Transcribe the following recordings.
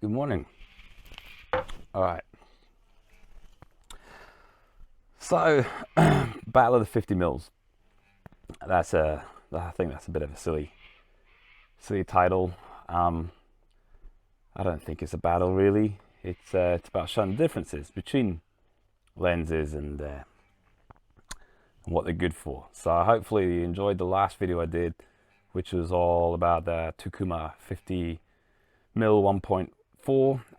Good morning. All right. So, Battle of the 50 mils. I think that's a bit of a silly title. Um, I don't think it's a battle really. It's about showing the differences between lenses and what they're good for. So hopefully you enjoyed the last video I did, which was all about the Takumar 50 mil 1.4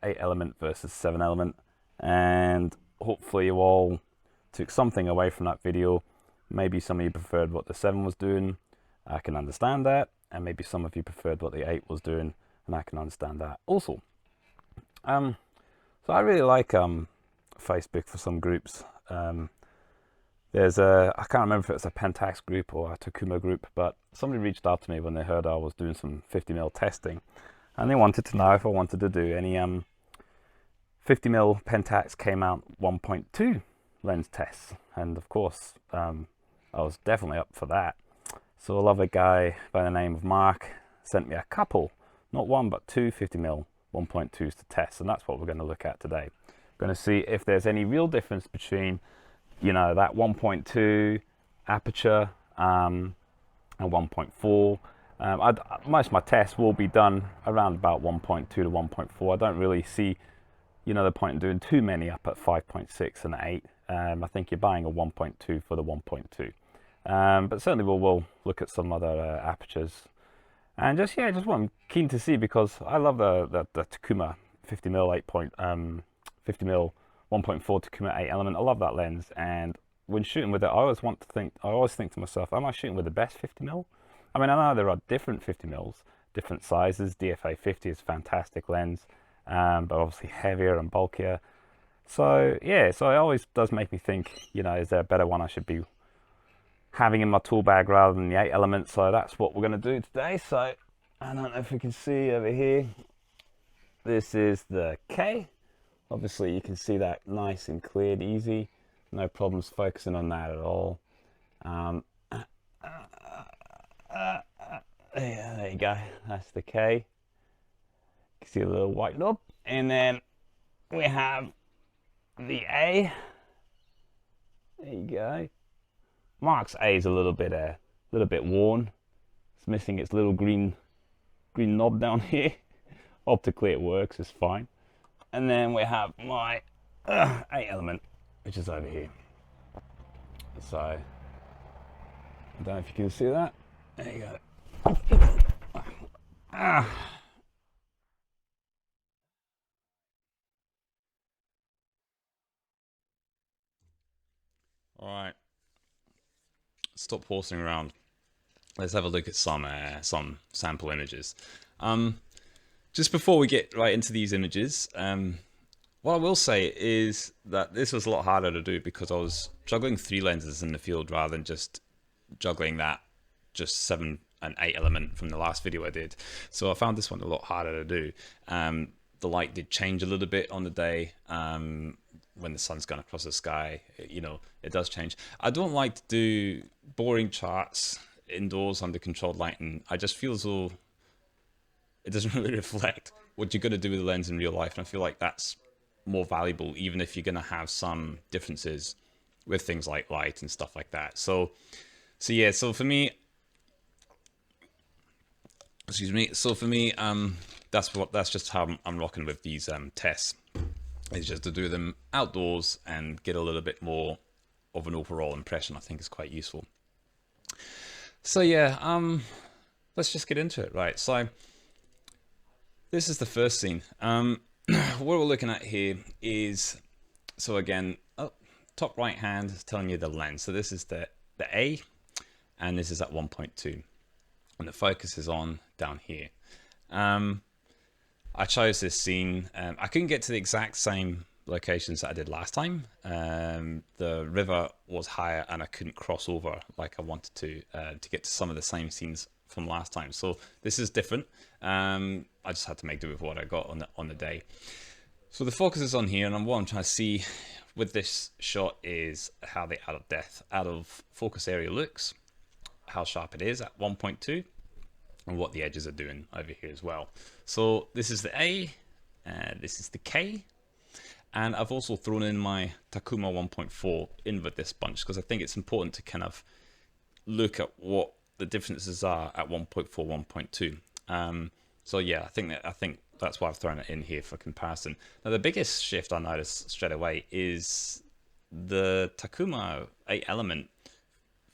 8 element versus 7 element, and hopefully you all took something away from that video. Maybe some of you preferred what the 7 was doing. I can understand that. And maybe some of you preferred what the 8 was doing, and I can understand that also. So I really like Facebook for some groups. I can't remember if it's a Pentax group or a Takumar group, but somebody reached out to me when they heard I was doing some 50mm testing, and they wanted to know if I wanted to do any 50mm Pentax K and A 1.2 lens tests. And of course, I was definitely up for that. So a lovely guy by the name of Mark sent me a couple, not one but two 50mm 1.2s to test, and that's what we're going to look at today. We're going to see if there's any real difference between, you know, that 1.2 aperture and 1.4. Most of my tests will be done around about 1.2 to 1.4. I don't really see, you know, the point in doing too many up at 5.6 and 8. I think you're buying a 1.2 for the 1.2. But certainly we'll look at some other apertures. And just what I'm keen to see, because I love the Takumar 50mm 50mm 1.4 Takumar 8 element. I love that lens, and when shooting with it, I always think to myself, am I shooting with the best 50mm? I mean, I know there are different 50mm, different sizes. DFA 50 is a fantastic lens, but obviously heavier and bulkier. So yeah, so it always does make me think, you know, is there a better one I should be having in my tool bag rather than the 8 element? So that's what we're going to do today. So I don't know if we can see over here. This is the K. Obviously you can see that nice and clear and easy. No problems focusing on that at all. Yeah, there you go. That's the K. You can see a little white knob. And then we have the A. There you go. Mark's A is a little bit worn. It's missing its little green knob down here. Optically it works, it's fine. And then we have my 8 element, which is over here. So I don't know if you can see that. There you go. All right. Stop horsing around. Let's have a look at some sample images. Just before we get right into these images, what I will say is that this was a lot harder to do because I was juggling 3 lenses in the field rather than just juggling that just 7 and 8 element from the last video I did. So I found this one a lot harder to do. The light did change a little bit on the day. When the sun's gone across the sky, you know, it does change. I don't like to do boring charts indoors under controlled lighting. I just feel as though it doesn't really reflect what you're going to do with the lens in real life, and I feel like that's more valuable, even if you're going to have some differences with things like light and stuff like that. So yeah, so for me, that's just how I'm rocking with these tests. Is just to do them outdoors and get a little bit more of an overall impression. I think is quite useful. So yeah, let's just get into it. Right, so this is the first scene. What we're looking at here is, so again, top right hand is telling you the lens. So this is the A, and this is at 1.2, and the focus is on down here. I chose this scene. I couldn't get to the exact same locations that I did last time. The river was higher and I couldn't cross over like I wanted to get to some of the same scenes from last time. So this is different. I just had to make do with what I got on the day. So the focus is on here, and what I'm trying to see with this shot is how the out of focus area looks, how sharp it is at 1.2. and what the edges are doing over here as well. So this is the A, This is the K. And I've also thrown in my Takumar 1.4 in with this bunch because I think it's important to kind of look at what the differences are at 1.4, 1.2. So yeah, I think that's why I've thrown it in here for comparison. Now the biggest shift I noticed straight away is the Takuma 8 element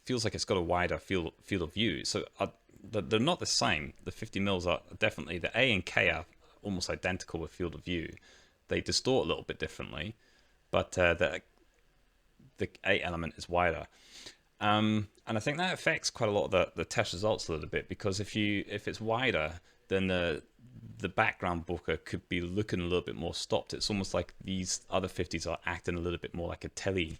feels like it's got a wider field of view. So they're not the same. The 50 mils are definitely, the A and K are almost identical with field of view. They distort a little bit differently, but the 8 element is wider. And I think that affects quite a lot of the test results a little bit, because if it's wider, then the background bokeh could be looking a little bit more stopped. It's almost like these other 50s are acting a little bit more like a tele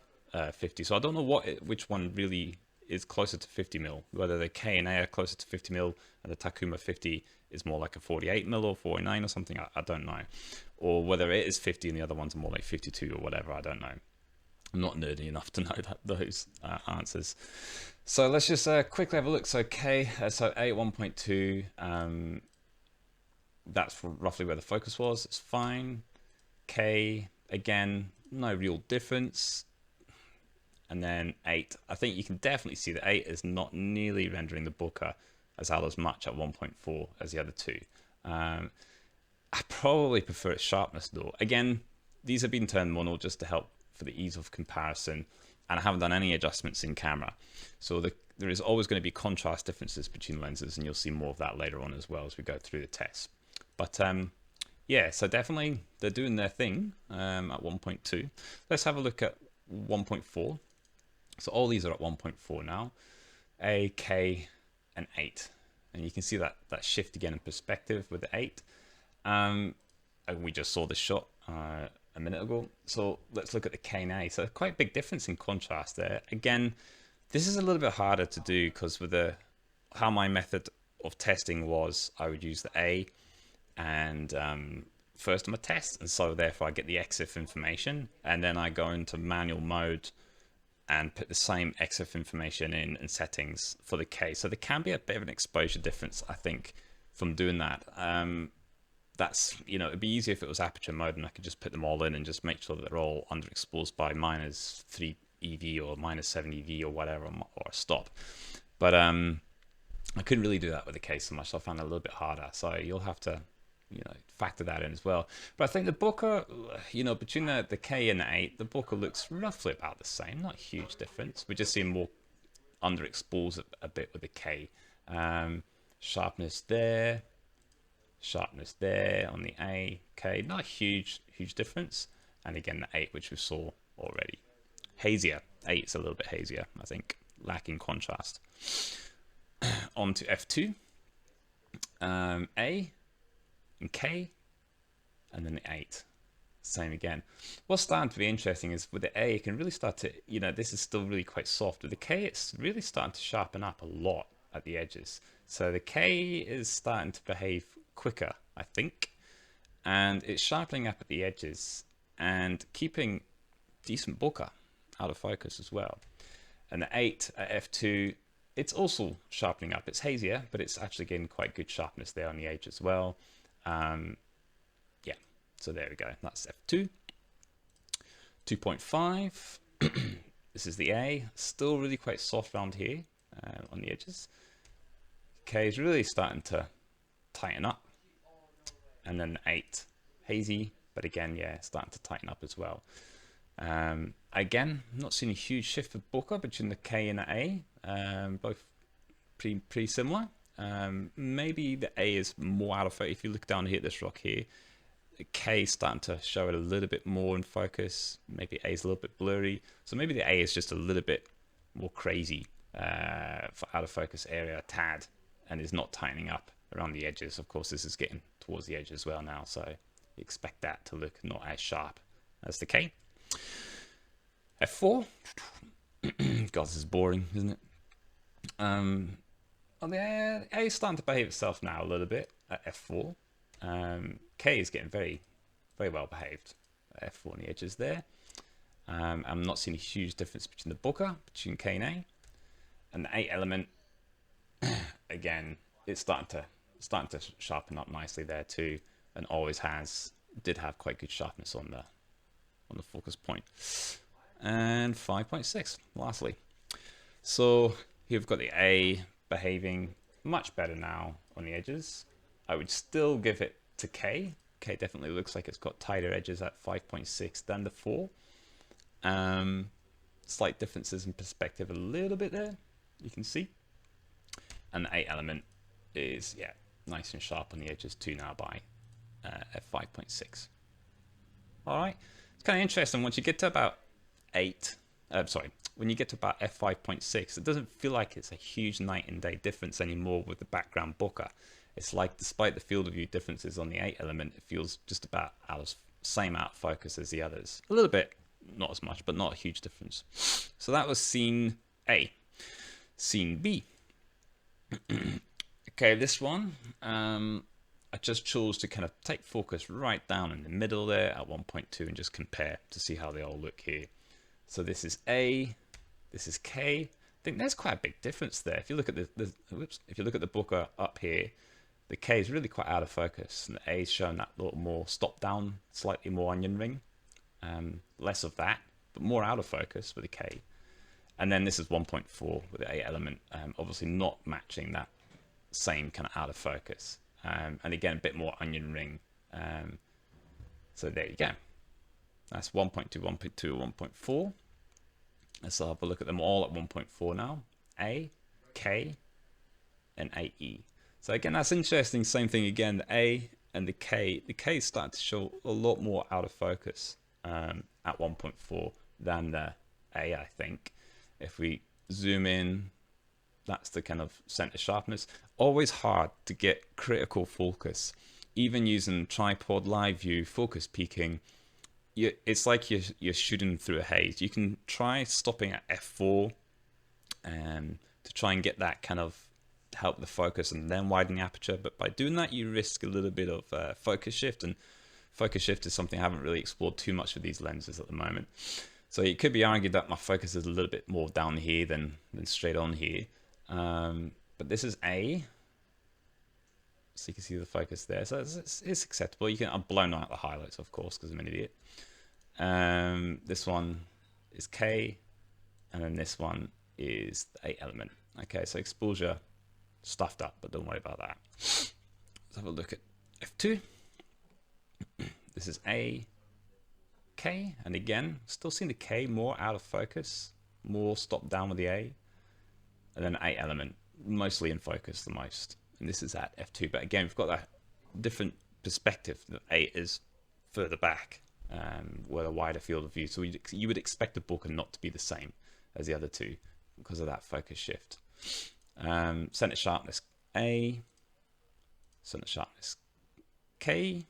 50. So I don't know which one really is closer to 50 mil, whether the K and A are closer to 50 mil and the Takuma 50 is more like a 48 mil or 49 or something. I don't know. Or whether it is 50 and the other ones are more like 52 or whatever. I don't know. I'm not nerdy enough to know those answers. So let's just quickly have a look. So K, so A 1.2, that's roughly where the focus was. It's fine. K, again, no real difference. And then 8, I think you can definitely see that 8 is not nearly rendering the bokeh as much at 1.4 as the other two. I probably prefer its sharpness though. Again, these have been turned mono just to help for the ease of comparison, and I haven't done any adjustments in camera. So there is always going to be contrast differences between lenses, and you'll see more of that later on as well as we go through the test. But yeah, so definitely they're doing their thing at 1.2. Let's have a look at 1.4. So all these are at 1.4 now. A, K, and 8. And you can see that shift again in perspective with the 8. And we just saw the shot a minute ago. So let's look at the K and A. So quite a big difference in contrast there. Again, this is a little bit harder to do because with how my method of testing was, I would use the A and first on my test, and so therefore I get the EXIF information, and then I go into manual mode and put the same EXIF information in settings for the K. So there can be a bit of an exposure difference, I think, from doing that. That's, it'd be easier if it was aperture mode and I could just put them all in and just make sure that they're all underexposed by -3 EV or -7 EV or whatever, or stop. But I couldn't really do that with the K so much, so I found it a little bit harder. So you'll have to, factor that in as well. But I think the bokeh, between the K and the 8, the bokeh looks roughly about the same, not a huge difference. We're just seeing more underexposed a bit with the K. Sharpness there on the A, K, not a huge difference. And again, the 8, which we saw already. Hazier, 8 is a little bit hazier, I think, lacking contrast. On to F2, A and K, and then the 8. Same again. What's starting to be interesting is with the A, you can really start to, this is still really quite soft. With the K, it's really starting to sharpen up a lot at the edges. So the K is starting to behave quicker, I think, and it's sharpening up at the edges and keeping decent bokeh out of focus as well. And the 8 at F2, it's also sharpening up. It's hazier, but it's actually getting quite good sharpness there on the edge as well. Yeah, so there we go. That's F2. 2.5. This is the A. Still really quite soft around here on the edges. K is really starting to tighten up. And then the 8. Hazy, but again, yeah, starting to tighten up as well. Again, not seeing a huge shift of bokeh between the K and the A. Both pretty similar. Maybe the A is more out of focus. If you look down here at this rock here, the K is starting to show it a little bit more in focus. Maybe A is a little bit blurry. So maybe the A is just a little bit more crazy for out of focus area, tad, and is not tightening up around the edges. Of course, this is getting towards the edge as well now, so you expect that to look not as sharp as the K. F4. God, this is boring, isn't it? On the A is starting to behave itself now a little bit at F4. K is getting very, very well behaved at F4 on the edges there. I'm not seeing a huge difference between the bokeh, between K and A. And the 8 element, again, it's starting to sharpen up nicely there too, and always has did have quite good sharpness on the focus point. And 5.6, lastly. So here we've got the A behaving much better now on the edges. I would still give it to K. K definitely looks like it's got tighter edges at 5.6 than the 4. Slight differences in perspective a little bit there, you can see. And the 8 element is, yeah, nice and sharp on the edges too now by at 5.6. All right, it's kind of interesting once you get to about 8. When you get to about f5.6, it doesn't feel like it's a huge night and day difference anymore with the background bokeh. It's like, despite the field of view differences on the 8 element, it feels just about same out of focus as the others. A little bit, not as much, but not a huge difference. So that was scene A. Scene B. Okay, this one, I just chose to kind of take focus right down in the middle there at 1.2 and just compare to see how they all look here. So this is A, this is K. I think there's quite a big difference there. If you look at if you look at the bokeh up here, the K is really quite out of focus, and the A is showing that little more stop down, slightly more onion ring. Less of that, but more out of focus with the K. And then this is 1.4 with the 8 element, obviously not matching that same kind of out of focus. And again, a bit more onion ring. So there you go. That's 1.2, 1.2, 1.4. Let's have a look at them all at 1.4 now. A, K, and AE. So again, that's interesting. Same thing again, the A and the K. The K is starting to show a lot more out of focus at 1.4 than the A, I think. If we zoom in, that's the kind of center sharpness. Always hard to get critical focus. Even using tripod live view, focus peaking, it's like you're shooting through a haze. You can try stopping at f4 to try and get that kind of help the focus and then widen the aperture. But by doing that, you risk a little bit of focus shift. And focus shift is something I haven't really explored too much with these lenses at the moment. So it could be argued that my focus is a little bit more down here than straight on here. But this is A. So you can see the focus there. So it's acceptable. I've blown out the highlights, of course, because I'm an idiot. This one is K. And then this one is the 8 element. Okay, so exposure stuffed up, but don't worry about that. Let's have a look at F2. This is A, K, and again, still seeing the K more out of focus, more stopped down with the A, and then 8 element, mostly in focus the most. And this is at F2, but again, we've got that different perspective. The 8 is further back, with a wider field of view. So you would expect the bokeh not to be the same as the other two because of that focus shift. Center sharpness A, center sharpness K,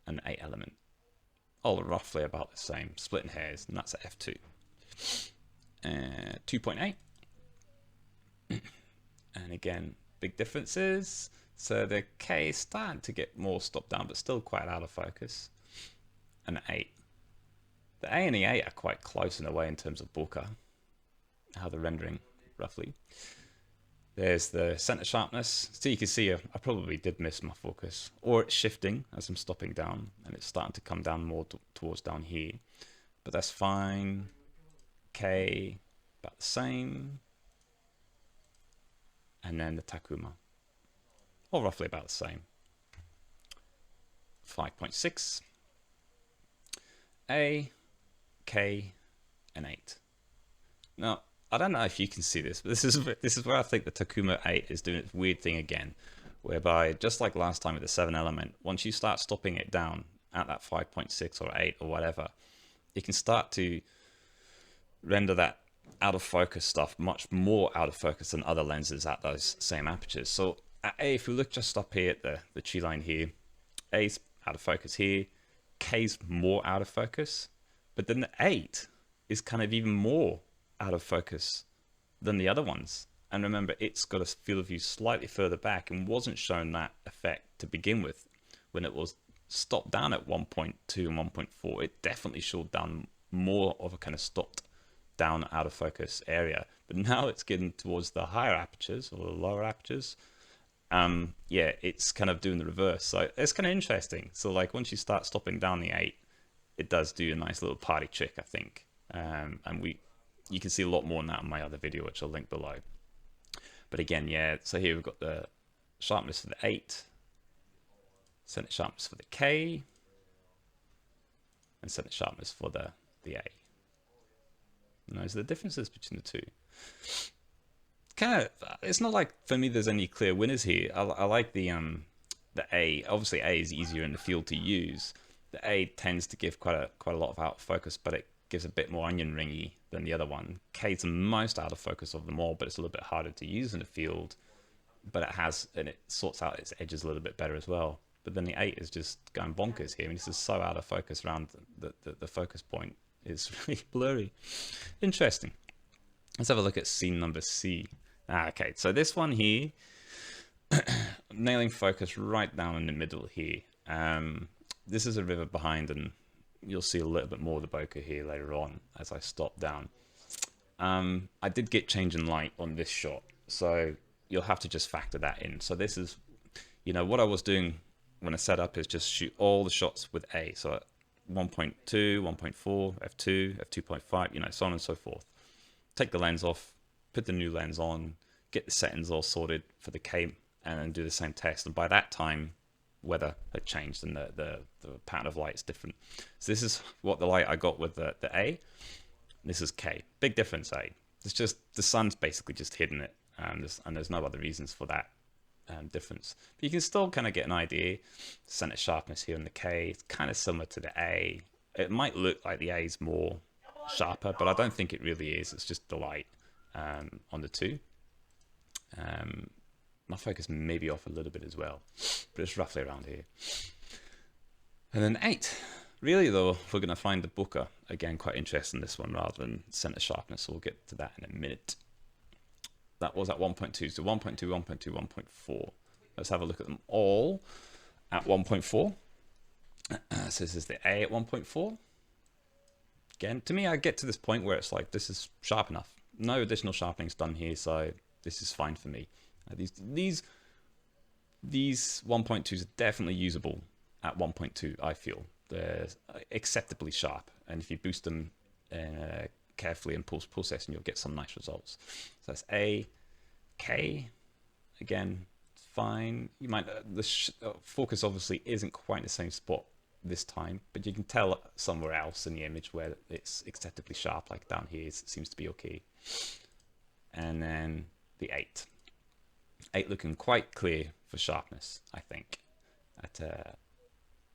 and 8 element. All roughly about the same, splitting hairs, and that's at F2. 2.8. And again, big differences. So the K is starting to get more stopped down, but still quite out of focus. And 8. The A and the 8 are quite close in a way in terms of bokeh, how they're rendering roughly. There's the center sharpness. So you can see I probably did miss my focus, or it's shifting as I'm stopping down, and it's starting to come down more towards down here. But that's fine. K, about the same. And then the Takumar, all roughly about the same. 5.6. A, K, and 8. Now, I don't know if you can see this, but this is where I think the Takumar 8 is doing its weird thing again, whereby, just like last time with the 7 element, once you start stopping it down at that 5.6 or 8 or whatever, it can start to render that out of focus stuff much more out of focus than other lenses at those same apertures. So at A, if we look just up here at the tree line here, A's out of focus here, K's more out of focus, but then the 8 is kind of even more out of focus than the other ones. And remember, it's got a field of view slightly further back and wasn't shown that effect to begin with. When it was stopped down at 1.2 and 1.4, it definitely showed down more of a kind of stopped down out of focus area. But now it's getting towards the higher apertures or the lower apertures, yeah, it's kind of doing the reverse. So it's kind of interesting. So like once you start stopping down the 8, it does do a nice little party trick, I think. And you can see a lot more on that in my other video, which I'll link below. But again, yeah, so here we've got the sharpness for the 8, center sharpness for the K, and center sharpness for the A. And those are the differences between the two. Kind of, it's not like for me there's any clear winners here. I like the A. Obviously, A is easier in the field to use. The A tends to give quite a lot of out of focus, but it gives a bit more onion ringy than the other one. K is the most out of focus of them all, but it's a little bit harder to use in the field. But it sorts out its edges a little bit better as well. But then the 8 is just going bonkers here. I mean, this is so out of focus around the focus point. It's really blurry. Interesting. Let's have a look at scene number C. Okay, so this one here, nailing focus right down in the middle here. This is a river behind, and you'll see a little bit more of the bokeh here later on as I stop down. I did get change in light on this shot, so you'll have to just factor that in. So this is, what I was doing when I set up is just shoot all the shots with A. So 1.2, 1.4, f2, f2.5, so on and so forth. Take the lens off, put the new lens on, get the settings all sorted for the K, and then do the same test. And by that time, weather had changed and the pattern of light is different. So this is what the light I got with the A. This is K. Big difference, A. It's just the sun's basically just hidden it, and there's no other reasons for that difference. But you can still kind of get an idea. Center sharpness here in the K, it's kind of similar to the A. It might look like the A is more sharper, but I don't think it really is. It's just the light on the two. My focus may be off a little bit as well, but it's roughly around here. And then 8. Really though, we're going to find the bokeh. Again, quite interesting this one rather than center sharpness, so we'll get to that in a minute. That was at 1.2, so 1.2, 1.2, 1.4. Let's have a look at them all at 1.4. So this is the A at 1.4. Again, to me, I get to this point where it's like, this is sharp enough. No additional sharpening is done here, so this is fine for me. These 1.2s are definitely usable at 1.2, I feel. They're acceptably sharp, and if you boost them carefully in post-processing, you'll get some nice results. So that's A, K, again, fine. You might, focus obviously isn't quite in the same spot this time, but you can tell somewhere else in the image where it's acceptably sharp, like down here, it seems to be okay. And then the 8. 8 looking quite clear for sharpness, I think, at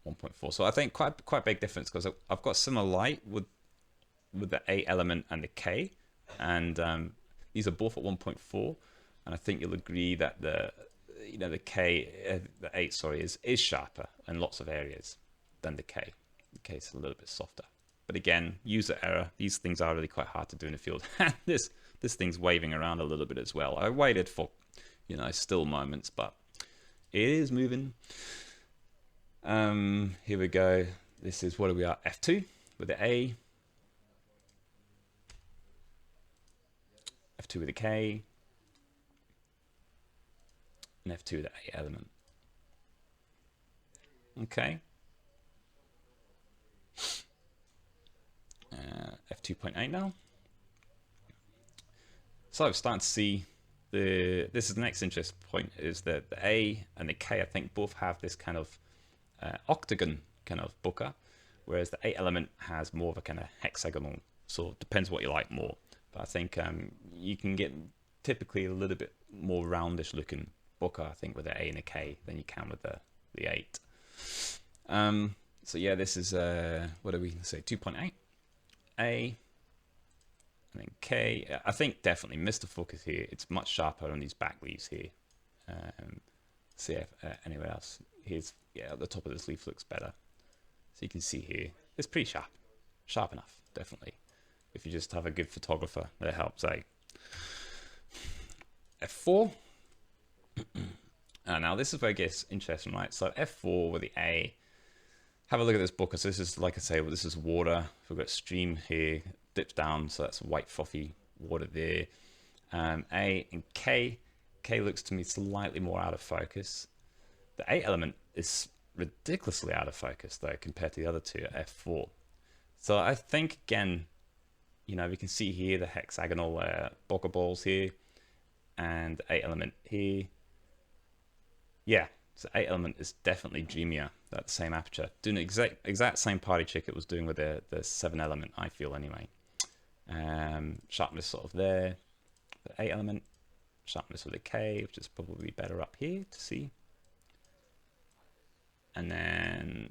1.4. So I think quite big difference, because I've got similar light with the A element and the K, and these are both at 1.4, and I think you'll agree that the K, the 8, sorry, is sharper in lots of areas than the K. The K is a little bit softer. But again, user error. These things are really quite hard to do in the field. this thing's waving around a little bit as well. I waited for still moments, but it is moving. Here we go. This is what are we at? F2 with the A. F2 with the K. And F2 with the A element. Okay. F2.8 now. So I'm starting to see this is the next interesting point, is that the A and the K, I think, both have this kind of octagon kind of bokeh, whereas the A element has more of a kind of hexagonal. So it depends what you like more. But I think you can get typically a little bit more roundish looking bokeh, I think, with the A and the K than you can with the 8. So yeah, this is what do we say? 2.8 A. And then K, I think definitely missed the focus here. It's much sharper on these back leaves here. See if anywhere else. Here's, yeah, at the top of this leaf looks better. So you can see here, it's pretty sharp. Sharp enough, definitely. If you just have a good photographer, that helps, eh? F4. Now this is where it gets interesting, right? So F4 with the A. Have a look at this bokeh. So this is, like I say, well, this is water. We've got stream here, dips down, so that's white frothy water there. A and K. K looks to me slightly more out of focus. The 8 element is ridiculously out of focus though compared to the other two at f4. So I think again, you know, we can see here the hexagonal bokeh balls here and the 8 element here. Yeah, so 8 element is definitely dreamier, that same aperture. Doing the exact same party trick it was doing with the 7 element, I feel anyway. Sharpness sort of there, the 8 element, sharpness with a K, which is probably better up here to see. And then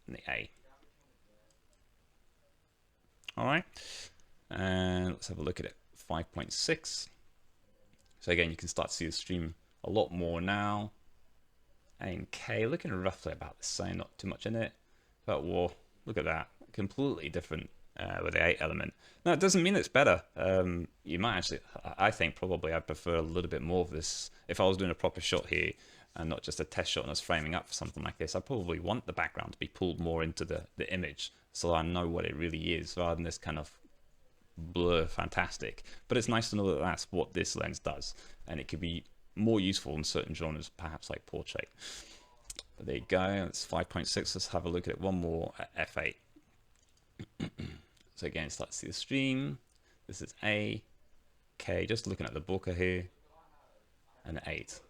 the A. All right, and let's have a look at it. 5.6. So again, you can start to see the stream a lot more now. A and K looking roughly about the same, not too much in it. But whoa, look at that, completely different with the 8 element. Now it doesn't mean it's better. You might actually, I think probably I'd prefer a little bit more of this if I was doing a proper shot here and not just a test shot and I was framing up for something like this. I probably want the background to be pulled more into the image so I know what it really is rather than this kind of blur fantastic. But it's nice to know that that's what this lens does, and it could be more useful in certain genres, perhaps like portrait. But there you go, it's 5.6. Let's have a look at it one more at f8. So again, start to see the stream. This is A, K, just looking at the bokeh here, and 8.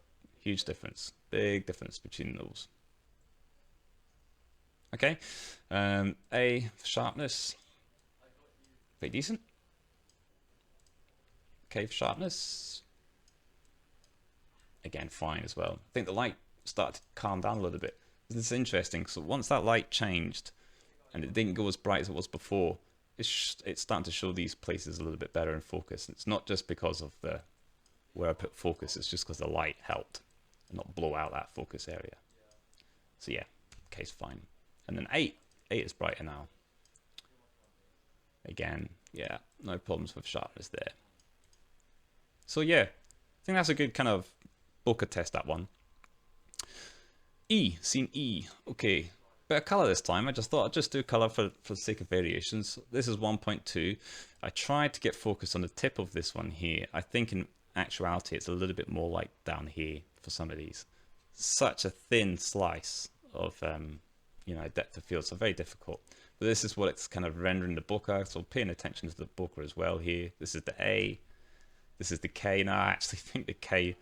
Huge difference, big difference between those. Okay, A for sharpness, pretty decent. K for sharpness, again fine as well. I think the light started to calm down a little bit. This is interesting. So once that light changed and it didn't go as bright as it was before, it's starting to show these places a little bit better in focus. It's not just because of where I put focus, it's just because the light helped and not blow out that focus area. So yeah, K's fine. And then 8 is brighter now. Again, yeah, no problems with sharpness there. So yeah, I think that's a good kind of bokeh test, that one. E, scene E. Okay, bit of color this time. I just thought I'd just do color for the sake of variations. This is 1.2. I tried to get focus on the tip of this one here. I think in actuality it's a little bit more like down here for some of these. Such a thin slice of you know, depth of field, so very difficult. But this is what it's kind of rendering the bokeh, so paying attention to the bokeh as well here. This is the A, this is the K. Now I actually think the K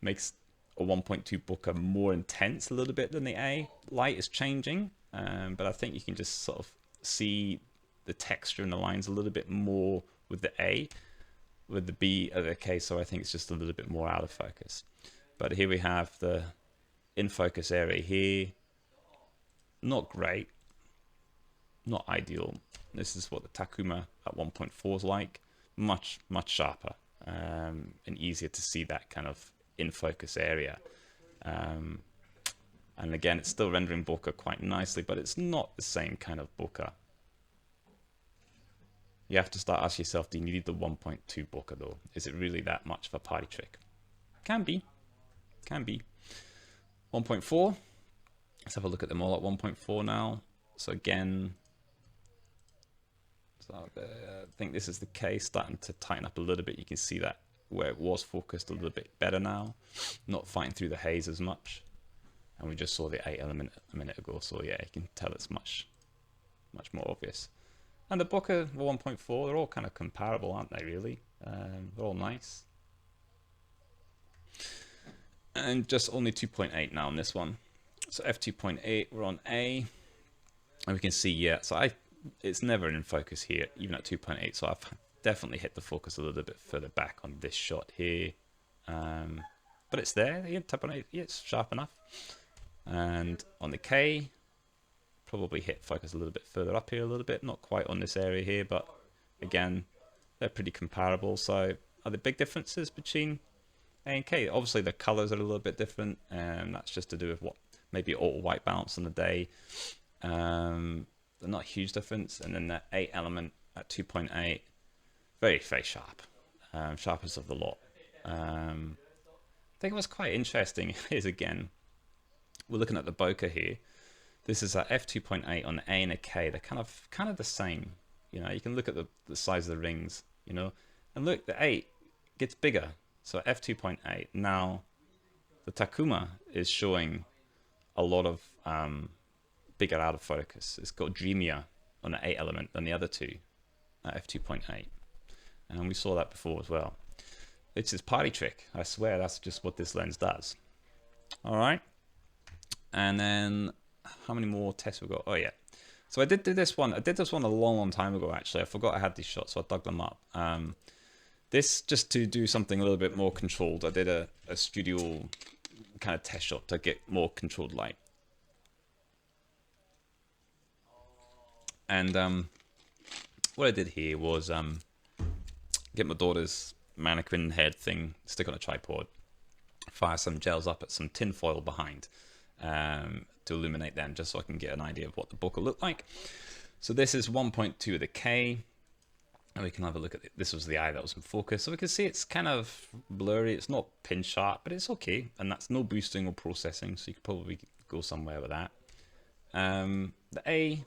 makes a 1.2 bokeh more intense a little bit than the A. Light is changing, but I think you can just sort of see the texture and the lines a little bit more with the A. With the B or the K, so I think it's just a little bit more out of focus. But here we have the in focus area here. Not great, not ideal. This is what the Takumar at 1.4 is like. Much sharper and easier to see that kind of in focus area. And again, it's still rendering bokeh quite nicely, but it's not the same kind of bokeh. You have to start asking yourself, do you need the 1.2 bokeh though? Is it really that much of a party trick? Can be. 1.4. Let's have a look at them all at 1.4 now. So again, I think this is the K starting to tighten up a little bit. You can see that where it was focused a little bit better now, not fighting through the haze as much. And we just saw the 8 element a minute ago, so yeah, you can tell it's much more obvious. And the bokeh 1.4, they're all kind of comparable, aren't they, really? They're all nice. And just only 2.8 now on this one. So f2.8, we're on A. And we can see, yeah, so it's never in focus here, even at 2.8. So I've definitely hit the focus a little bit further back on this shot here. But it's there, yeah, 2.8, yeah, it's sharp enough. And on the K, probably hit focus a little bit further up here a little bit, not quite on this area here, but again, they're pretty comparable. So are there big differences between A and K? Obviously the colors are a little bit different, and that's just to do with what maybe auto white balance on the day. They're not a huge difference. And then the 8 element at 2.8, very sharp, sharpest of the lot. I think what's quite interesting is, again, we're looking at the bokeh here. This is at f2.8 on the A and a K. They're kind of the same. You know, you can look at the size of the rings, you know, and look, the 8 gets bigger. So f2.8. Now the Takumar is showing a lot of bigger out of focus. It's got dreamier on the 8 element than the other two at f2.8, and we saw that before as well. It's this party trick. I swear that's just what this lens does. All right, and then how many more tests we got? Oh yeah, so I did do this one. I did this one a long time ago actually. I forgot I had these shots, so I dug them up. This just to do something a little bit more controlled. I did a studio kind of test shot to get more controlled light. And what I did here was get my daughter's mannequin head thing, stick on a tripod, fire some gels up at some tin foil behind to illuminate them, just so I can get an idea of what the book will look like. So this is 1.2 of the K, and we can have a look at it. This was the eye that was in focus, so we can see it's kind of blurry. It's not pin sharp, but it's okay, and that's no boosting or processing, so you could probably go somewhere with that. The A,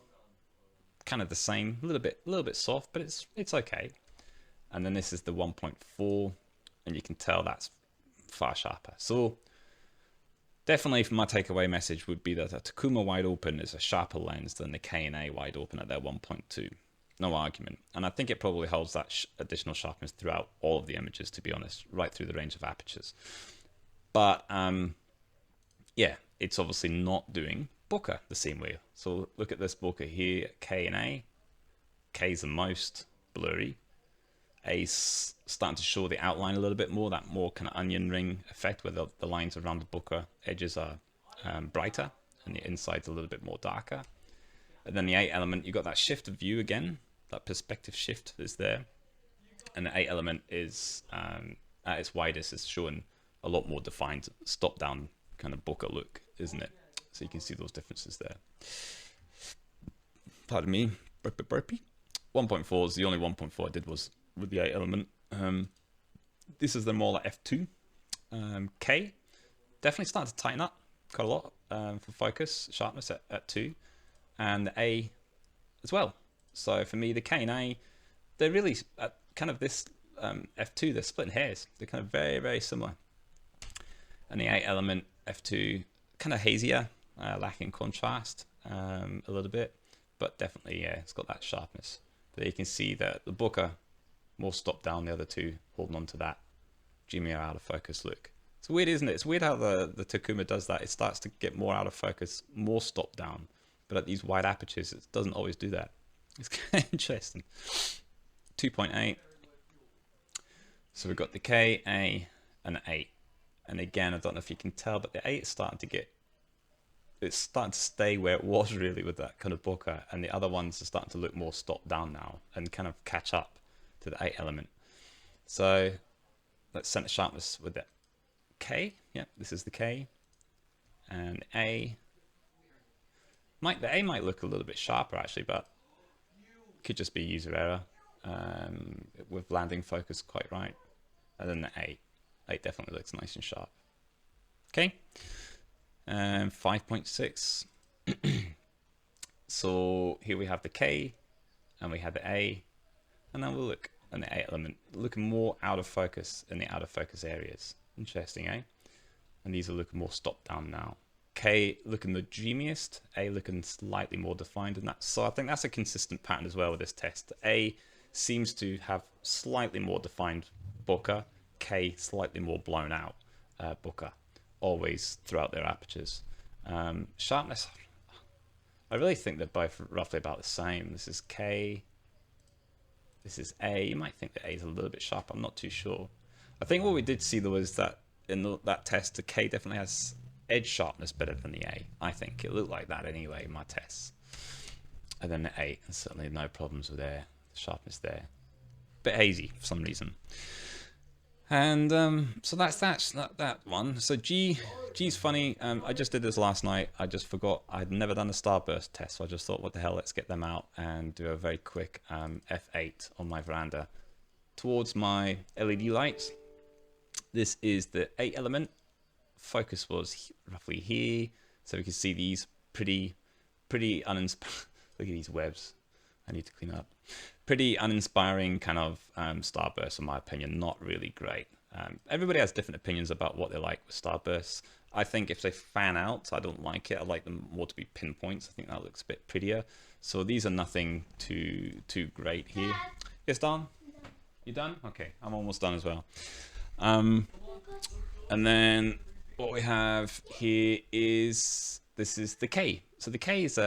kind of the same, a little bit soft, but it's okay. And then this is the 1.4, and you can tell that's far sharper. So definitely, my takeaway message would be that a Takumar wide open is a sharper lens than the K and A wide open at their 1.2. No argument. And I think it probably holds that additional sharpness throughout all of the images, to be honest, right through the range of apertures. But yeah, it's obviously not doing bokeh the same way. So look at this bokeh here, K and A. K is the most blurry. A's starting to show the outline a little bit more, that more kind of onion ring effect where the lines around the bokeh edges are brighter and the inside's a little bit more darker. And then the 8 element, you got that shift of view again, that perspective shift is there. And the 8 element is at its widest is showing a lot more defined stop down kind of bokeh look, isn't it? So you can see those differences there. Pardon me, burpy. 1.4 is the only 1.4 I did was with the 8 element. This is the more like f2. K, definitely starting to tighten up quite a lot for focus, sharpness at 2. And the A as well. So for me, the K and A, they're really kind of this f2, they're splitting hairs. They're kind of very, very similar. And the 8 element, f2, kind of hazier, lacking contrast a little bit, but definitely, yeah, it's got that sharpness. But you can see that the bokeh more stopped down, the other two holding on to that dreamier out of focus look. It's weird, isn't it? It's weird how the Takumar does that. It starts to get more out of focus, more stopped down, but at these wide apertures, it doesn't always do that. It's kind of interesting. 2.8. So we've got the K, A, and 8. And again, I don't know if you can tell, but the 8 is starting to stay where it was really with that kind of bokeh, and the other ones are starting to look more stopped down now and kind of catch up to the 8 element. So let's center sharpness with the K. Yeah, this is the K. And A. The A might look a little bit sharper actually, but could just be user error with landing focus quite right. And then the 8. 8 definitely looks nice and sharp. Okay. 5.6. So here we have the K and we have the A, and then we'll look at the 8 element, looking more out of focus in the out of focus areas. Interesting, eh? And these are looking more stopped down now. K looking the dreamiest, A looking slightly more defined than that. So I think that's a consistent pattern as well with this test. A seems to have slightly more defined bokeh, K slightly more blown out bokeh, always throughout their apertures. Sharpness, I really think they're both roughly about the same. This is K, this is A. You might think that A is a little bit sharper, I'm not too sure. I think what we did see though is that in that test, the K definitely has edge sharpness better than the A. I think it looked like that anyway in my tests. And then the 8, there's certainly no problems with the sharpness there. Bit hazy for some reason. And so that's that one. So G's funny. I just did this last night. I just forgot I'd never done a starburst test, so I just thought, what the hell, let's get them out and do a very quick F8 on my veranda towards my LED lights. This is the 8 element. Focus was roughly here, so we can see these pretty uninspiring. Look at these webs. I need to clean up. Pretty uninspiring kind of starburst, in my opinion. Not really great. Everybody has different opinions about what they like with starbursts. I think if they fan out, I don't like it. I like them more to be pinpoints. I think that looks a bit prettier. So these are nothing too great here. Yes, Don? You done? Okay, I'm almost done as well. And then what we have here is, this is the K. So the K is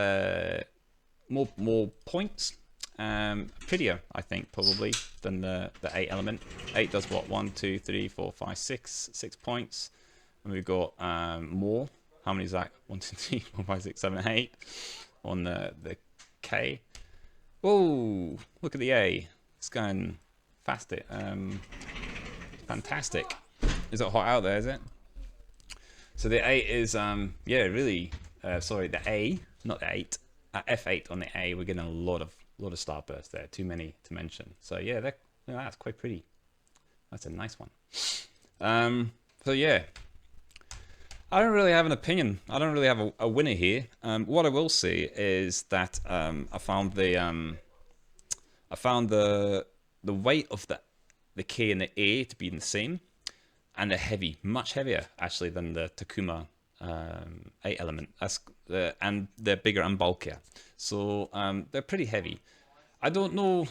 more points, prettier, I think, probably than the 8 element. 8 does what? 1, 2, 3, 4, 5, 6 points. And we've got more. How many is that? 1, 2, 3, 4, 5, 6, 7, 8 on the K. Whoa! Look at the A. It's going fast. Fantastic. Is it hot out there? Is it? So the 8 is yeah, really. Sorry, the A, not the 8. F8 on the A. We're getting a lot of starburst there. Too many to mention. So yeah, that's quite pretty. That's a nice one. So yeah. I don't really have an opinion. I don't really have a winner here. What I will say is that I found the weight of the K and the A to be the same, and they're heavy, much heavier actually than the Takumar 8 element. And they're bigger and bulkier, so they're pretty heavy. I don't know.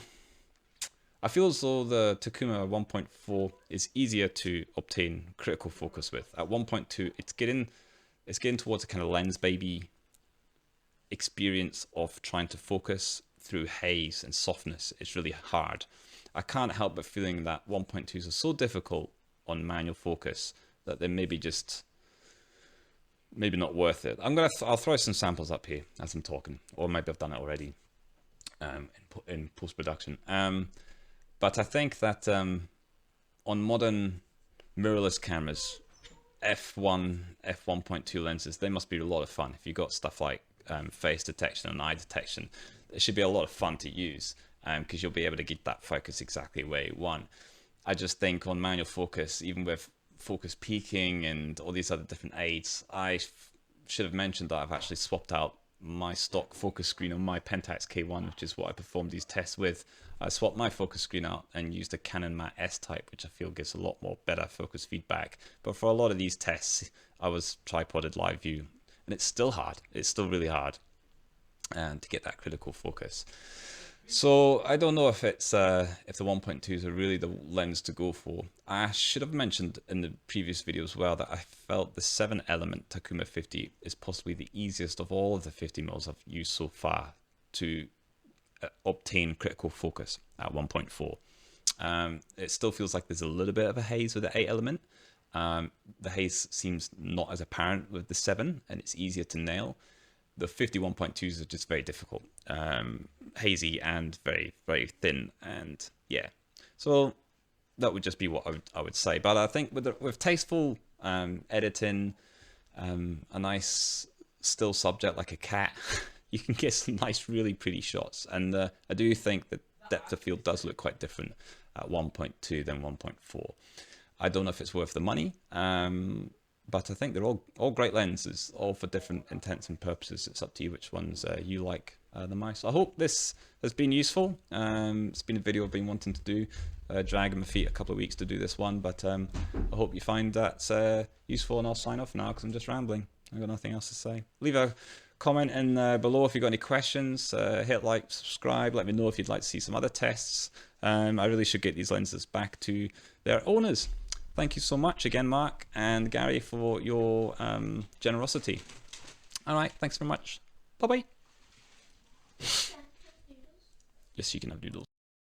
I feel as though the Takumar 1.4 is easier to obtain critical focus with. At 1.2, it's getting towards a kind of lens baby experience of trying to focus through haze and softness. It's really hard. I can't help but feeling that 1.2s are so difficult on manual focus that they're maybe not worth it. I'll throw some samples up here as I'm talking, or maybe I've done it already in post-production. But I think that on modern mirrorless cameras, f1, f1.2 lenses, they must be a lot of fun. If you've got stuff like face detection and eye detection, it should be a lot of fun to use because you'll be able to get that focus exactly where you want. I just think on manual focus, even with focus peaking and all these other different aids, I should have mentioned that I've actually swapped out my stock focus screen on my Pentax K1, which is what I performed these tests with. I swapped my focus screen out and used a Canon Mat S type, which I feel gives a lot more better focus feedback. But for a lot of these tests, I was tripoded live view, and it's still hard. It's still really hard to get that critical focus. So I don't know if it's if the 1.2s are really the lens to go for. I should have mentioned in the previous video as well that I felt the 7 element Takumar 50 is possibly the easiest of all of the 50mm I've used so far to obtain critical focus at 1.4. It still feels like there's a little bit of a haze with the 8 element. The haze seems not as apparent with the 7, and it's easier to nail. The 51.2s are just very difficult, hazy and very, very thin, and yeah. So that would just be what I would say. But I think with tasteful editing, a nice still subject like a cat, you can get some nice, really pretty shots. And I do think that depth of field does look quite different at 1.2 than 1.4. I don't know if it's worth the money. But I think they're all great lenses, all for different intents and purposes. It's up to you which ones you like the most. I hope this has been useful. It's been a video I've been wanting to do, dragging my feet a couple of weeks to do this one, but I hope you find that useful, and I'll sign off now because I'm just rambling. I've got nothing else to say. Leave a comment in below if you've got any questions. Hit like, subscribe, let me know if you'd like to see some other tests. I really should get these lenses back to their owners. Thank you so much again, Mark and Gary, for your generosity. All right, thanks very much. Bye-bye. Yes, you can have noodles.